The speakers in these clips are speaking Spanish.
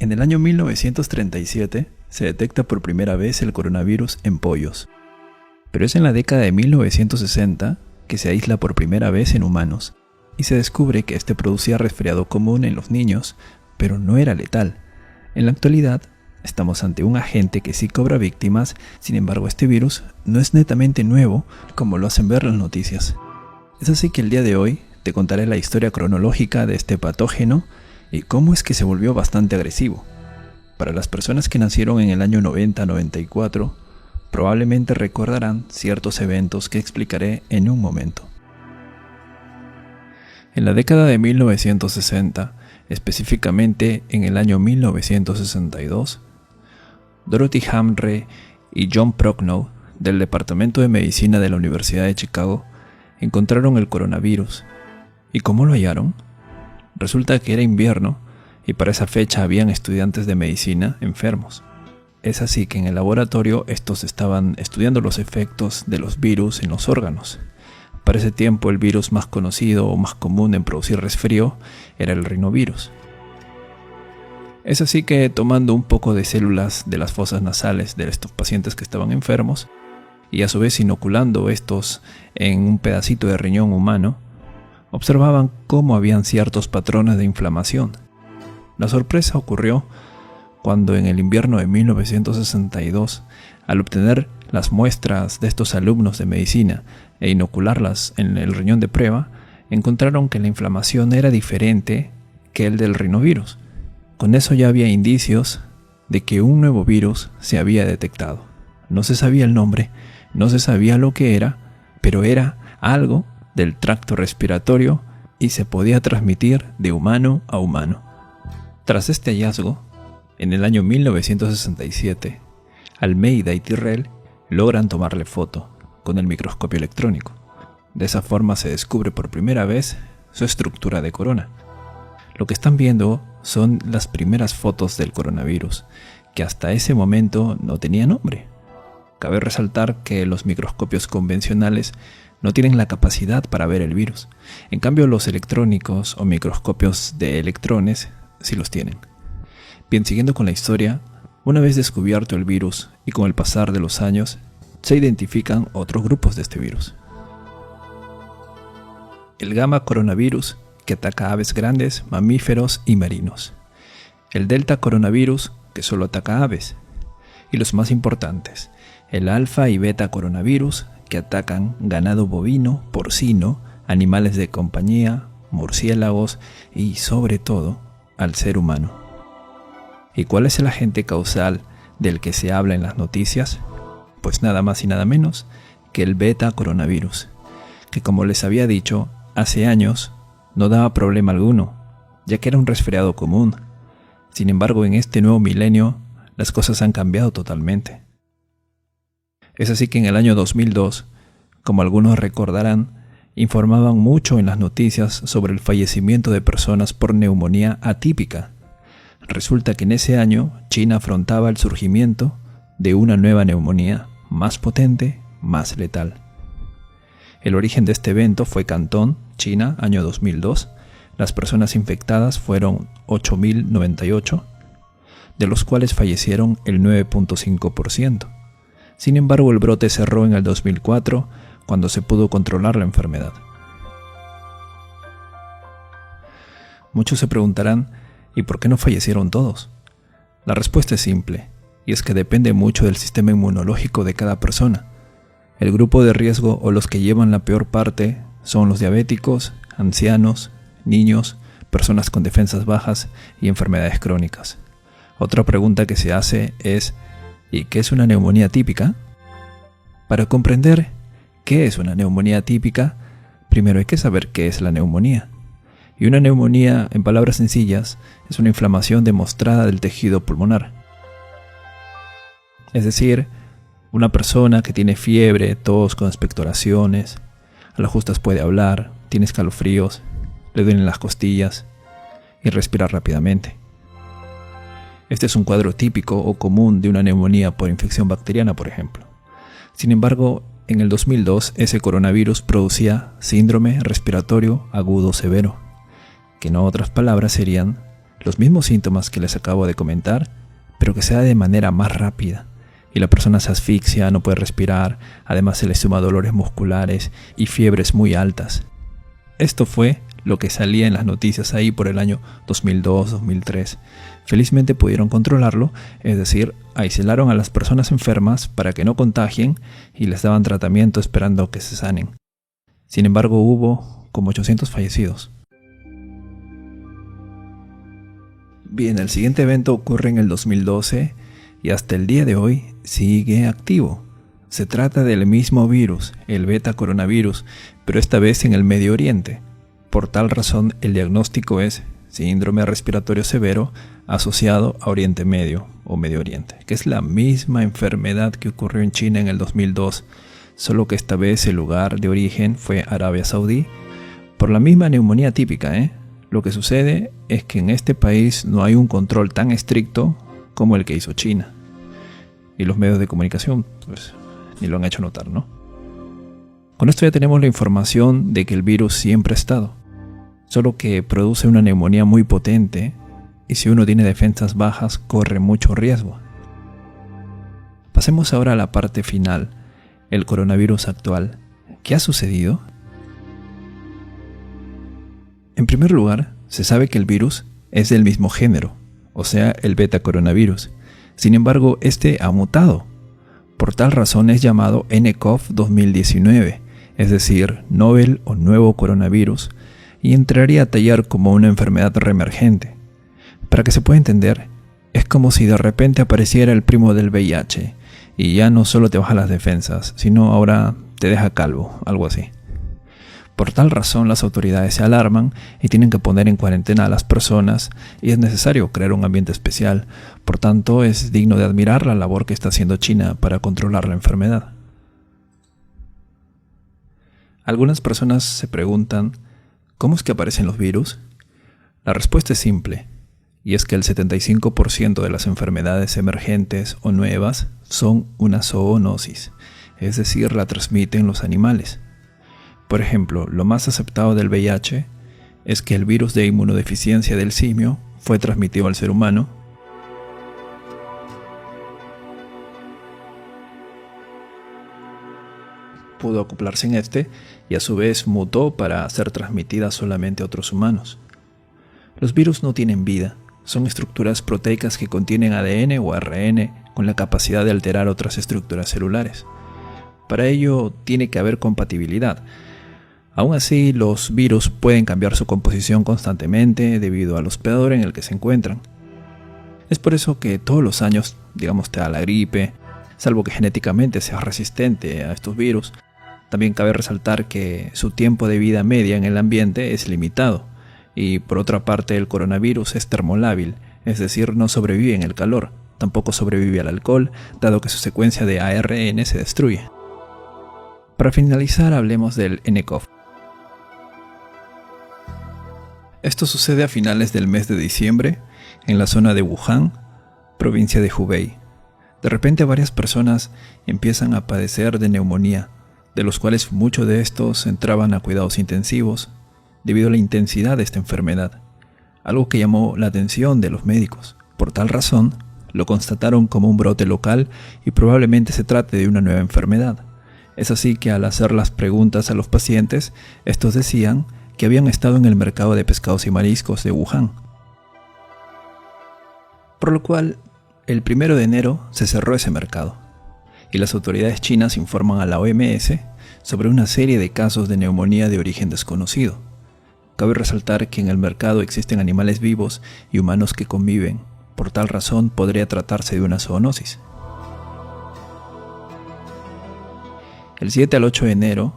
En el año 1937 se detecta por primera vez el coronavirus en pollos, pero es en la década de 1960 que se aísla por primera vez en humanos y se descubre que este producía resfriado común en los niños, pero no era letal. En la actualidad, estamos ante un agente que sí cobra víctimas, sin embargo este virus no es netamente nuevo como lo hacen ver las noticias. Es así que el día de hoy te contaré la historia cronológica de este patógeno y cómo es que se volvió bastante agresivo. Para las personas que nacieron en el año 90-94, probablemente recordarán ciertos eventos que explicaré en un momento. En la década de 1960, específicamente en el año 1962, Dorothy Hamre y John Prochnow, del Departamento de Medicina de la Universidad de Chicago, encontraron el coronavirus. ¿Y cómo lo hallaron? Resulta que era invierno y para esa fecha habían estudiantes de medicina enfermos. Es así que en el laboratorio estos estaban estudiando los efectos de los virus en los órganos. Para ese tiempo el virus más conocido o más común en producir resfrío era el rinovirus. Es así que tomando un poco de células de las fosas nasales de estos pacientes que estaban enfermos y a su vez inoculando estos en un pedacito de riñón humano, observaban cómo habían ciertos patrones de inflamación. La sorpresa ocurrió cuando en el invierno de 1962, al obtener las muestras de estos alumnos de medicina e inocularlas en el riñón de prueba, encontraron que la inflamación era diferente que el del rinovirus. Con eso ya había indicios de que un nuevo virus se había detectado. No se sabía el nombre, no se sabía lo que era, pero era algo del tracto respiratorio y se podía transmitir de humano a humano. Tras este hallazgo, en el año 1967, Almeida y Tyrrell logran tomarle foto con el microscopio electrónico. De esa forma se descubre por primera vez su estructura de corona. Lo que están viendo son las primeras fotos del coronavirus, que hasta ese momento no tenía nombre. Cabe resaltar que los microscopios convencionales no tienen la capacidad para ver el virus. En cambio, los electrónicos o microscopios de electrones sí los tienen. Bien, siguiendo con la historia, una vez descubierto el virus y con el pasar de los años, se identifican otros grupos de este virus. El gamma coronavirus, que ataca a aves grandes, mamíferos y marinos. El delta coronavirus, que solo ataca a aves. Y los más importantes, el alfa y beta coronavirus, que atacan ganado bovino, porcino, animales de compañía, murciélagos y, sobre todo, al ser humano. ¿Y cuál es el agente causal del que se habla en las noticias? Pues nada más y nada menos que el beta coronavirus, que como les había dicho, hace años no daba problema alguno, ya que era un resfriado común. Sin embargo, en este nuevo milenio, las cosas han cambiado totalmente. Es así que en el año 2002, como algunos recordarán, informaban mucho en las noticias sobre el fallecimiento de personas por neumonía atípica. Resulta que en ese año China afrontaba el surgimiento de una nueva neumonía, más potente, más letal. El origen de este evento fue Cantón, China, año 2002. Las personas infectadas fueron 8.098, de los cuales fallecieron el 9.5%. Sin embargo, el brote cerró en el 2004, cuando se pudo controlar la enfermedad. Muchos se preguntarán, ¿y por qué no fallecieron todos? La respuesta es simple, y es que depende mucho del sistema inmunológico de cada persona. El grupo de riesgo o los que llevan la peor parte son los diabéticos, ancianos, niños, personas con defensas bajas y enfermedades crónicas. Otra pregunta que se hace es, ¿y qué es una neumonía típica? Para comprender qué es una neumonía típica, primero hay que saber qué es la neumonía. Y una neumonía, en palabras sencillas, es una inflamación demostrada del tejido pulmonar. Es decir, una persona que tiene fiebre, tos con expectoraciones, a las justas puede hablar, tiene escalofríos, le duelen las costillas y respira rápidamente. Este es un cuadro típico o común de una neumonía por infección bacteriana, por ejemplo. Sin embargo, en el 2002 ese coronavirus producía síndrome respiratorio agudo severo, que en otras palabras serían los mismos síntomas que les acabo de comentar, pero que se da de manera más rápida. Y la persona se asfixia, no puede respirar, además se le suma dolores musculares y fiebres muy altas. Esto fue lo que salía en las noticias ahí por el año 2002-2003. Felizmente pudieron controlarlo, es decir, aislaron a las personas enfermas para que no contagien y les daban tratamiento esperando que se sanen. Sin embargo, hubo como 800 fallecidos. Bien, el siguiente evento ocurre en el 2012 y hasta el día de hoy sigue activo. Se trata del mismo virus, el beta coronavirus, pero esta vez en el Medio Oriente. Por tal razón, el diagnóstico es síndrome respiratorio severo asociado a Oriente Medio o Medio Oriente, que es la misma enfermedad que ocurrió en China en el 2002, solo que esta vez el lugar de origen fue Arabia Saudí, por la misma neumonía típica. Lo que sucede es que en este país no hay un control tan estricto como el que hizo China. Y los medios de comunicación, pues, ni lo han hecho notar, ¿no? Con esto ya tenemos la información de que el virus siempre ha estado, solo que produce una neumonía muy potente y si uno tiene defensas bajas corre mucho riesgo. Pasemos ahora a la parte final, el coronavirus actual. ¿Qué ha sucedido? En primer lugar, se sabe que el virus es del mismo género, o sea, el beta coronavirus. Sin embargo, este ha mutado. Por tal razón es llamado nCoV 2019, es decir, novel o nuevo coronavirus, y entraría a tallar como una enfermedad reemergente. Para que se pueda entender, es como si de repente apareciera el primo del VIH, y ya no solo te baja las defensas, sino ahora te deja calvo, algo así. Por tal razón las autoridades se alarman y tienen que poner en cuarentena a las personas y es necesario crear un ambiente especial. Por tanto, es digno de admirar la labor que está haciendo China para controlar la enfermedad. Algunas personas se preguntan, ¿cómo es que aparecen los virus? La respuesta es simple, y es que el 75% de las enfermedades emergentes o nuevas son una zoonosis, es decir, la transmiten los animales. Por ejemplo, lo más aceptado del VIH es que el virus de inmunodeficiencia del simio fue transmitido al ser humano, pudo acoplarse en este y a su vez mutó para ser transmitida solamente a otros humanos. Los virus no tienen vida, son estructuras proteicas que contienen ADN o ARN con la capacidad de alterar otras estructuras celulares. Para ello tiene que haber compatibilidad. Aún así, los virus pueden cambiar su composición constantemente debido al hospedador en el que se encuentran. Es por eso que todos los años, digamos, te da la gripe, salvo que genéticamente seas resistente a estos virus. También cabe resaltar que su tiempo de vida media en el ambiente es limitado. Y por otra parte, el coronavirus es termolábil, es decir, no sobrevive en el calor, tampoco sobrevive al alcohol, dado que su secuencia de ARN se destruye. Para finalizar, hablemos del nCoV. Esto sucede a finales del mes de diciembre, en la zona de Wuhan, provincia de Hubei. De repente varias personas empiezan a padecer de neumonía, de los cuales muchos de estos entraban a cuidados intensivos, debido a la intensidad de esta enfermedad, algo que llamó la atención de los médicos. Por tal razón, lo constataron como un brote local y probablemente se trate de una nueva enfermedad. Es así que al hacer las preguntas a los pacientes, estos decían que habían estado en el mercado de pescados y mariscos de Wuhan. Por lo cual, el 1 de enero se cerró ese mercado, y las autoridades chinas informan a la OMS sobre una serie de casos de neumonía de origen desconocido. Cabe resaltar que en el mercado existen animales vivos y humanos que conviven, por tal razón podría tratarse de una zoonosis. El 7 al 8 de enero,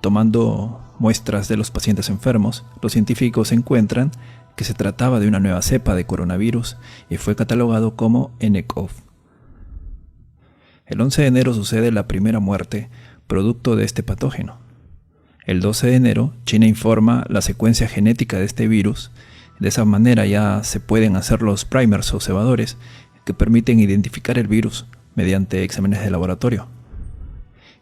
tomando muestras de los pacientes enfermos, los científicos encuentran que se trataba de una nueva cepa de coronavirus y fue catalogado como nCoV. El 11 de enero sucede la primera muerte producto de este patógeno. El 12 de enero, China informa la secuencia genética de este virus. De esa manera ya se pueden hacer los primers o cebadores que permiten identificar el virus mediante exámenes de laboratorio.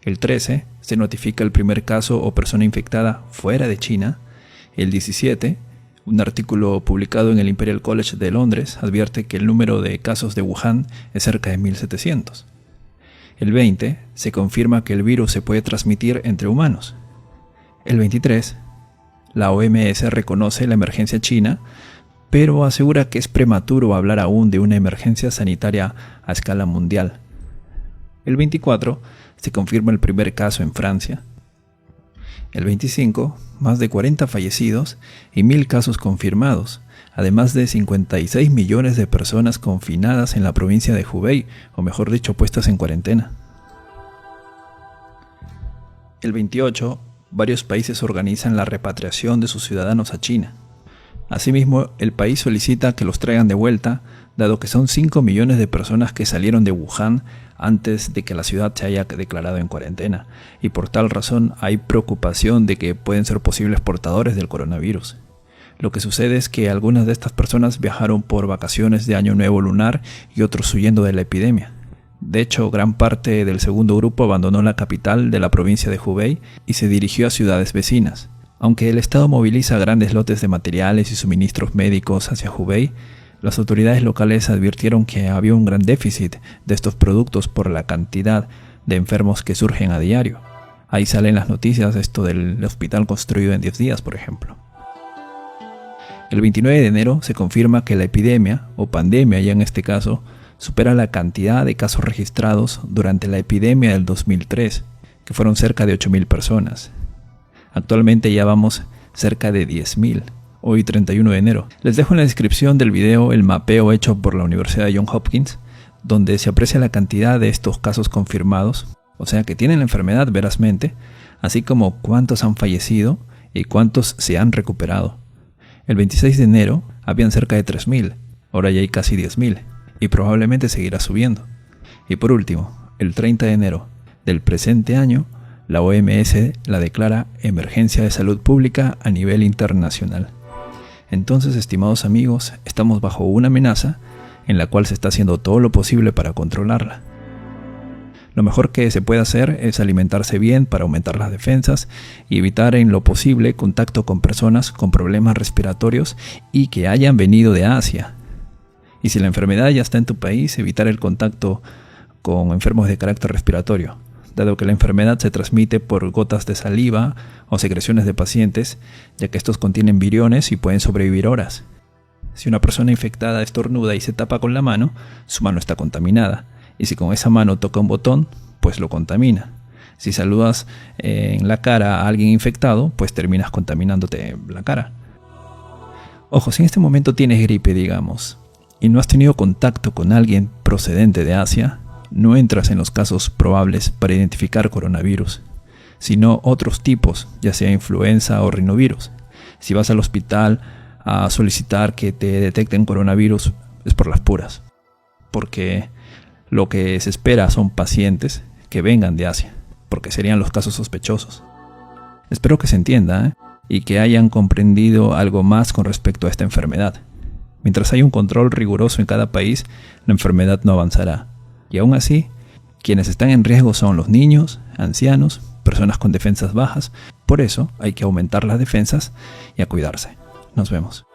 El 13 se notifica el primer caso o persona infectada fuera de China. El 17, Un artículo publicado en el Imperial College de Londres advierte que el número de casos de Wuhan es cerca de 1700. El 20 se confirma que el virus se puede transmitir entre humanos. El 23, la OMS reconoce la emergencia china, pero asegura que es prematuro hablar aún de una emergencia sanitaria a escala mundial. El 24 se confirma el primer caso en Francia. El 25, más de 40 fallecidos y 1000 casos confirmados, además de 56 millones de personas confinadas en la provincia de Hubei, o mejor dicho, puestas en cuarentena. El 28, varios países organizan la repatriación de sus ciudadanos a China. Asimismo, el país solicita que los traigan de vuelta, dado que son 5 millones de personas que salieron de Wuhan antes de que la ciudad se haya declarado en cuarentena, y por tal razón hay preocupación de que pueden ser posibles portadores del coronavirus. Lo que sucede es que algunas de estas personas viajaron por vacaciones de Año Nuevo lunar y otros huyendo de la epidemia. De hecho, gran parte del segundo grupo abandonó la capital de la provincia de Hubei y se dirigió a ciudades vecinas. Aunque el Estado moviliza grandes lotes de materiales y suministros médicos hacia Hubei, las autoridades locales advirtieron que había un gran déficit de estos productos por la cantidad de enfermos que surgen a diario. Ahí salen las noticias de esto del hospital construido en 10 días, por ejemplo. El 29 de enero se confirma que la epidemia, o pandemia ya en este caso, supera la cantidad de casos registrados durante la epidemia del 2003, que fueron cerca de 8.000 personas. Actualmente ya vamos cerca de 10.000. Hoy 31 de enero. Les dejo en la descripción del video el mapeo hecho por la Universidad de Johns Hopkins, donde se aprecia la cantidad de estos casos confirmados, o sea que tienen la enfermedad verazmente, así como cuántos han fallecido y cuántos se han recuperado. El 26 de enero habían cerca de 3.000, ahora ya hay casi 10.000, y probablemente seguirá subiendo. Y por último, el 30 de enero del presente año, la OMS la declara emergencia de salud pública a nivel internacional. Entonces, estimados amigos, estamos bajo una amenaza en la cual se está haciendo todo lo posible para controlarla. Lo mejor que se puede hacer es alimentarse bien para aumentar las defensas y evitar en lo posible contacto con personas con problemas respiratorios y que hayan venido de Asia. Y si la enfermedad ya está en tu país, evitar el contacto con enfermos de carácter respiratorio, dado que la enfermedad se transmite por gotas de saliva o secreciones de pacientes, ya que estos contienen viriones y pueden sobrevivir horas. Si una persona infectada estornuda y se tapa con la mano, su mano está contaminada, y si con esa mano toca un botón, pues lo contamina. Si saludas en la cara a alguien infectado, pues terminas contaminándote la cara. Ojo, si en este momento tienes gripe, digamos, y no has tenido contacto con alguien procedente de Asia, no entras en los casos probables para identificar coronavirus, sino otros tipos, ya sea influenza o rinovirus. Si vas al hospital a solicitar que te detecten coronavirus, es por las puras, porque lo que se espera son pacientes que vengan de Asia, porque serían los casos sospechosos. Espero que se entienda, y que hayan comprendido algo más con respecto a esta enfermedad. Mientras haya un control riguroso en cada país, la enfermedad no avanzará. Y aún así, quienes están en riesgo son los niños, ancianos, personas con defensas bajas. Por eso hay que aumentar las defensas y a cuidarse. Nos vemos.